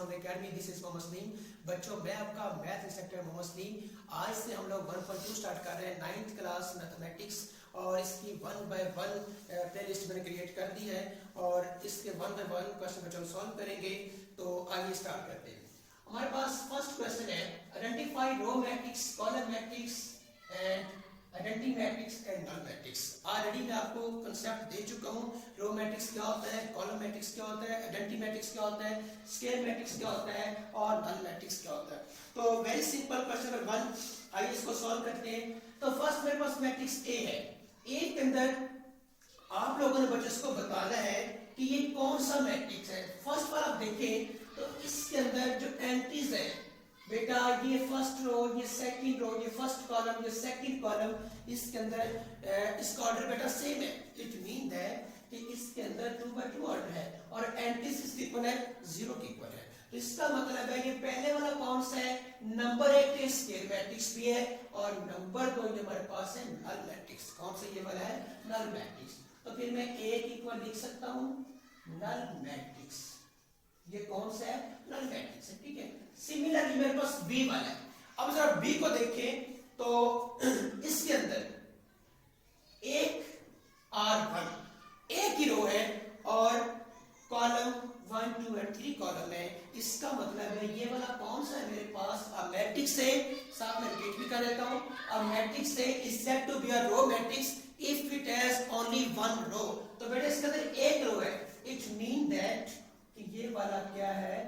From academy, this is Mohammad Salim. बच्चों, मैं आपका मैथ इंस्ट्रक्टर मोहम्मद सलीम। आज से हम लोग 1.2 स्टार्ट कर रहे हैं, 9th क्लास मैथमेटिक्स, और इसकी 1 बाय 1 प्लेलिस्ट मैंने क्रिएट कर दी है और इसके 1 बाय 1 क्वेश्चन बच्चों सॉल्व करेंगे। तो आइए स्टार्ट करते हैं। हमारे पास फर्स्ट क्वेश्चन है, identify row matrix, column matrix and identity matrix and null matrix. Already मैं आपको कांसेप्ट दे चुका हूँ, रो मैट्रिक्स क्या होता है, कॉलम मैट्रिक्स क्या होता है, आइडेंटिटी मैट्रिक्स क्या होता है, स्केल मैट्रिक्स क्या होता है और नल मैट्रिक्स क्या होता है। तो वेरी सिंपल क्वेश्चन नंबर 1, आइए इसको सॉल्व करते हैं। तो फर्स्ट मेरे पास मैट्रिक्स ए है। ए के अंदर आप लोगों ने बच्चों को बताना है कि ये कौन सा मैट्रिक्स है। फर्स्ट बार आप देखें तो इसके अंदर जो एंट्रीज है बेटा, ये फर्स्ट रो, ये सेकंड रो, ये फर्स्ट कॉलम, ये सेकंड कॉलम, इसके अंदर इसका ऑर्डर बेटा सेम है। इट मीन दैट कि इसके अंदर 2 by 2 ऑर्डर है और एंट्रीज इसके इक्वल है 0 के इक्वल है। तो इसका मतलब है ये पहले वाला कौन सा है, नंबर 1 स्केल मैट्रिक्स भी है और नंबर 2 ये हमारे पास है नल मैट्रिक्स। कौन सा ये वाला है, नल मैट्रिक्स। तो फिर मैं ए इक्वल लिख सकता हूं नल मैट्रिक्स। ये कौन सा है, नल मैट्रिक्स है, ठीक है। सिमिलरली मेरे पास बी वाला है। अब जरा बी को देखें तो इसके अंदर एक R1 एक ही रो है और कॉलम 1 2 और 3 कॉलम है। इसका मतलब है ये वाला कौन सा है मेरे पास, अ मैट्रिक्स है। साथ में रिपीट भी कर देता हूं, अ मैट्रिक्स है is said to be a row matrix if it has only one row. तो बेटा इसके अंदर एक रो है, इट मीन दैट कि ये वाला क्या है,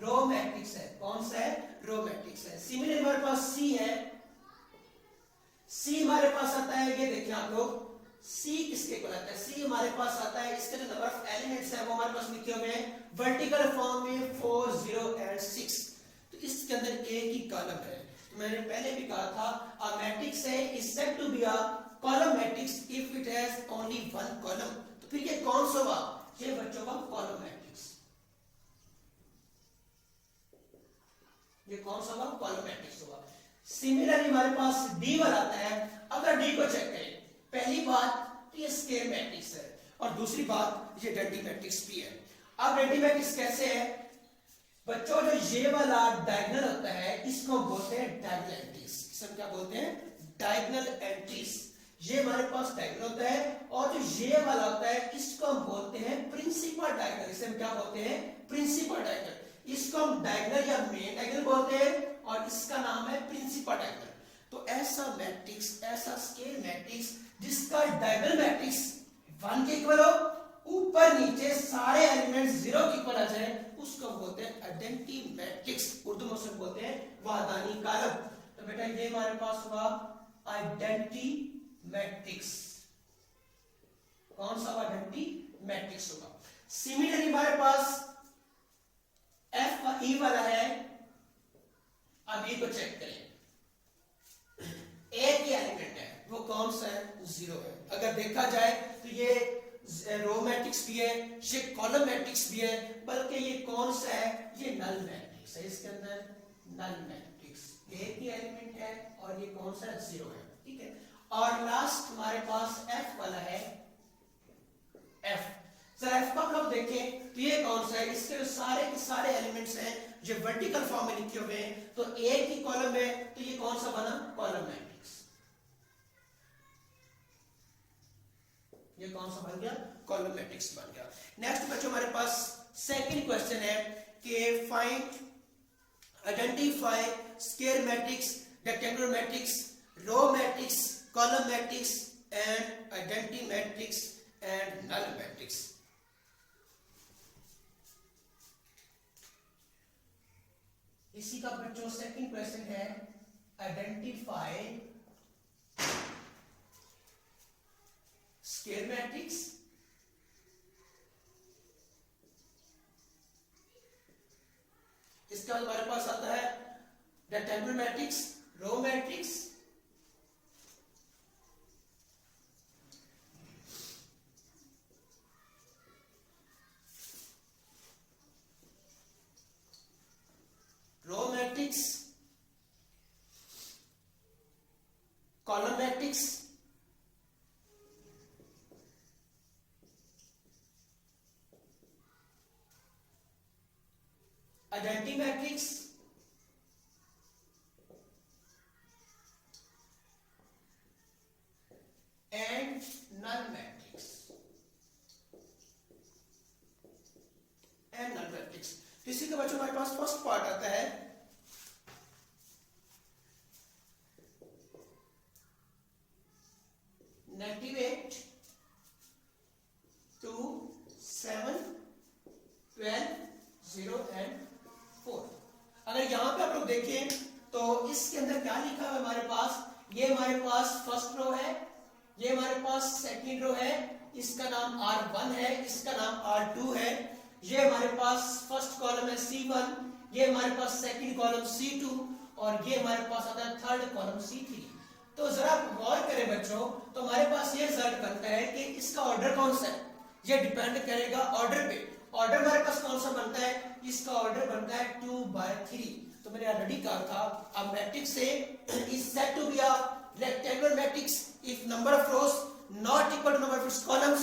रो मैट्रिक्स है। कौन सा है, रो मैट्रिक्स है। सिमिलर हमारे पास सी है। सी हमारे पास आता है, ये देखिए आप लोग, सी किसके इक्वल आता है, सी हमारे पास आता है, इसके जो नंबर ऑफ एलिमेंट्स है वो हमारे पास लिखे हुए हैं वर्टिकल फॉर्म में 4 0 और 6। तो इसके अंदर एक ही कॉलम है। तो मैंने पहले भी कहा था अ मैट्रिक्स है is said to be a column matrix if it has only one column. तो फिर ये कौन सा हुआ, ये बच्चों का कॉलम मैट्रिक्स। ये कौन सा हुआ, कॉलम मैट्रिक्स हुआ। सिमिलरली हमारे पास डी वाला आता है। अगर डी को चेक करें, पहली बात ये स्केल मैट्रिक्स है और दूसरी बात ये आइडेंटिटी मैट्रिक्स भी है। अब आइडेंटिटी मैट्रिक्स कैसे है बच्चों, जो ये वाला डायगोनल होता है इसको बोलते हैं डायगोनल एंट्रीज। इसमें क्या बोलते हैं, डायगोनल एंट्रीज। ये हमारे पास डायगोनल होता है और जो ये वाला होता है इसको हम बोलते हैं प्रिंसिपल डायगोनल। इसे हम क्या बोलते हैं, प्रिंसिपल डायगोनल। इसको हम डायगोनल या मेन डायगोनल बोलते हैं और इसका नाम है प्रिंसिपल डायगोनल। तो ऐसा मैट्रिक्स, ऐसा स्केल मैट्रिक्स जिसका डायगोनल मैट्रिक्स 1 के इक्वल हो, ऊपर नीचे सारे एलिमेंट्स 0 के इक्वल आ जाए, उसको बोलते हैं आइडेंटिटी मैट्रिक्स। उर्दू में उसे बोलते हैं वाहदानी कॉलम। तो बेटा ये हमारे पास हुआ आइडेंटिटी मैट्रिक्स। कौन सा आइडेंटिटी मैट्रिक्स होगा। सिमिलरली हमारे पास एफ का ई वाला है। अब ई को चेक करें, एक ही एलिमेंट है, वो कौन सा है, 0 है। अगर देखा जाए तो ये रो मैट्रिक्स भी है, ये कॉलम मैट्रिक्स भी है, बल्कि ये कौन सा है, ये नल मैट्रिक्स है। इसके अंदर नल मैट्रिक्स, एक ही एलिमेंट है और ये कौन सा है, 0 है, ठीक है। और लास्ट हमारे पास एफ वाला है। एफ सर एफ का मतलब देखें तो ये कौन सा है, इसके जो सारे के सारे एलिमेंट्स हैं जो वर्टिकल फॉर्म में लिखे हुए हैं, तो एक ही कॉलम है, तो ये कौन सा बना, कॉलम मैट्रिक्स। ये कौन सा बन गया, कॉलम मैट्रिक्स बन गया। नेक्स्ट बच्चों हमारे पास सेकंड क्वेश्चन है कि find identify scale matrix, rectangular matrix, row matrix, column matrix and identity matrix and null matrix. इसी का बच्चों सेकंड क्वेश्चन है, आइडेंटिफाई स्केल मैट्रिक्स, इसका हमारे पास आता है rectangular matrix, row matrix, column matrix, identity matrix and null matrix and null matrix. तो इसी के बच्चों हमारे पास फर्स्ट पार्ट आता है -8 2 7 12 0 एंड 4। अगर यहां पे आप लोग देखें तो इसके अंदर क्या लिखा है हमारे पास, ये हमारे पास फर्स्ट रो है, ये हमारे पास सेकंड रो है, इसका नाम R1 है, इसका नाम R2 है, ये हमारे पास फर्स्ट कॉलम है C1, ये हमारे पास सेकंड कॉलम C2 और ये हमारे पास आता है थर्ड कॉलम C3। तो जरा गौर करें बच्चों, तो हमारे पास ये रिजल्ट बनता है कि इसका ऑर्डर कौन सा है, ये डिपेंड करेगा ऑर्डर पे। ऑर्डर हमारे पास कौन सा बनता है, इसका ऑर्डर बनता है 2/3। तो मैंने ऑलरेडी कहा था a matrix A is said to be a rectangular matrix if number of rows not equal to number of its columns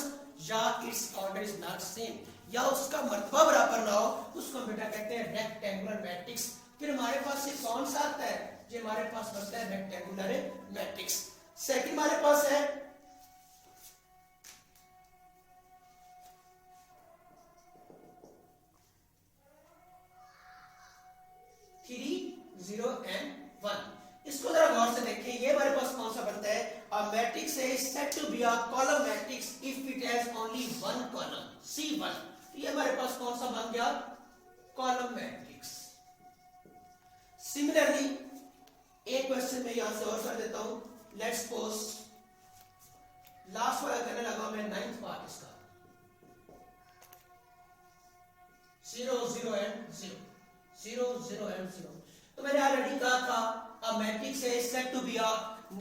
या its order is not same, या उसका मर्तबा बराबर ना हो, उसको हम बेटा कहते हैं रेक्टेंगुलर मैट्रिक्स। फिर हमारे पास ये कौन सा आता है, ये हमारे पास बनता है रेक्टेंगुलर मैट्रिक्स। सेकंड हमारे पास है 3 0 and 1। इसको जरा गौर से देखें, ये हमारे पास कौन सा बनता है, a matrix is said to be a column matrix if it has only one column C1। ये हमारे पास कौन सा बन गया, कॉलम मैट्रिक्स। सिमिलरली एक क्वेश्चन में यहां से और कर देता हूं, लेट्स सपोज लास्ट वाला करने लगा मैं 9th पार्ट इसका 0 0 and 0 0 0 and 0। तो मैंने ऑलरेडी कहा था a matrix is said to be a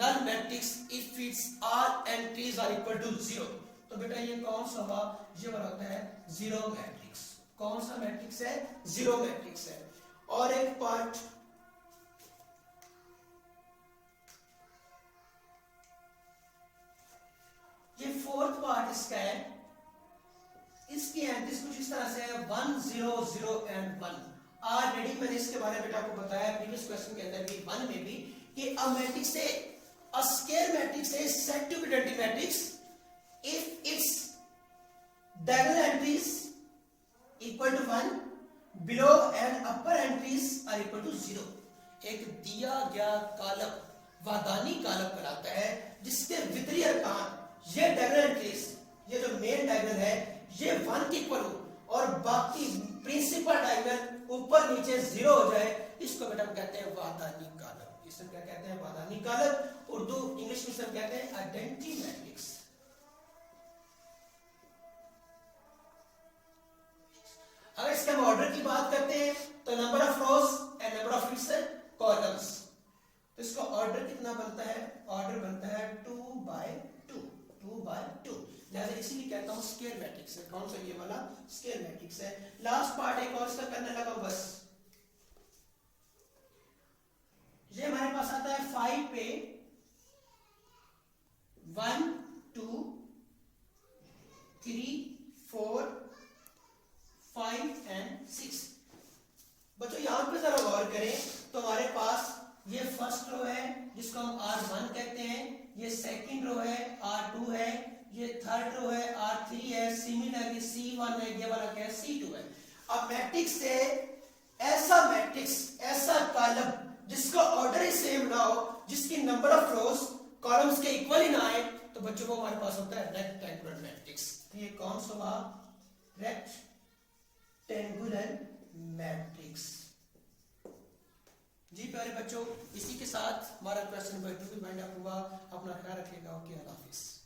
null matrix if its all entries are equal to 0। तो बेटा ये कौन सा हुआ, ये वाला होता है जीरो मैट्रिक्स। कौन सा मैट्रिक्स है, जीरो मैट्रिक्स है। और एक पार्ट ये फोर्थ पार्ट इसका है, इसकी एंट्रीज कुछ इस तरह से है 1 0 0 and 1। ऑलरेडी मैंने इसके बारे में बेटा आपको बताया प्रीवियस क्वेश्चन के अंदर भी 1 में भी कि अ मैट्रिक्स है, अ स्क्वायर मैट्रिक्स है said to be identity matrix if its diagonal entries equal to 1 below and upper entries are equal to 0। एक दिया गया कॉलम वादानी कॉलम कहलाता है जिसके वितरीय अरकान ये डायगोनल एंट्रीज, ये जो मेन डायगोनल है ये 1 के इक्वल हो और बाकी प्रिंसिपल डायगोनल ऊपर नीचे 0 हो जाए, इसको बेटा हम कहते हैं वादानी कॉलम। इसे क्या कहते हैं, वादानी कॉलम। उर्दू इंग्लिश में सब कहते हैं आइडेंटिटी मैट्रिक्स। अगर इसके हम ऑर्डर की बात करते हैं तो number of rose and number of its columns. तो इसका ऑर्डर कितना बनता है, ऑर्डर बनता है 2/2 2/2। लिहाजा इसीलिए कहता हूं स्क्वायर मैट्रिक्स है। कौन सा, ये वाला स्क्वायर मैट्रिक्स है। लास्ट पार्ट एक और इसका करने लगा बस, ये हमारे पास आता है 5 पे 1 2 3 4 5 and 6। बच्चों यहां पे जरा गौर करें तो हमारे पास ये फर्स्ट रो है जिसको हम R1 कहते हैं, ये सेकंड रो है R2 है, ये थर्ड रो है R3 है, सिमिलरली C1 है, ये वाला क्या है C2 है। अब मैट्रिक्स से ऐसा कॉलम जिसका ऑर्डर ही सेम ना हो, जिसकी नंबर ऑफ रोज कॉलम्स के इक्वल ही ना आए, तो बच्चों को हमारे पास होता है रेक्टेंगुलर मैट्रिक्स। तो ये कौन सा हुआ, रेक्टेंगुलर मैट्रिक्स। जी प्यारे बच्चों, इसी के साथ हमारा क्वेश्चन नंबर 2 भी वाइंड अप हुआ। अपना ख्याल रखिएगा। ओके, अल्लाह हाफिज।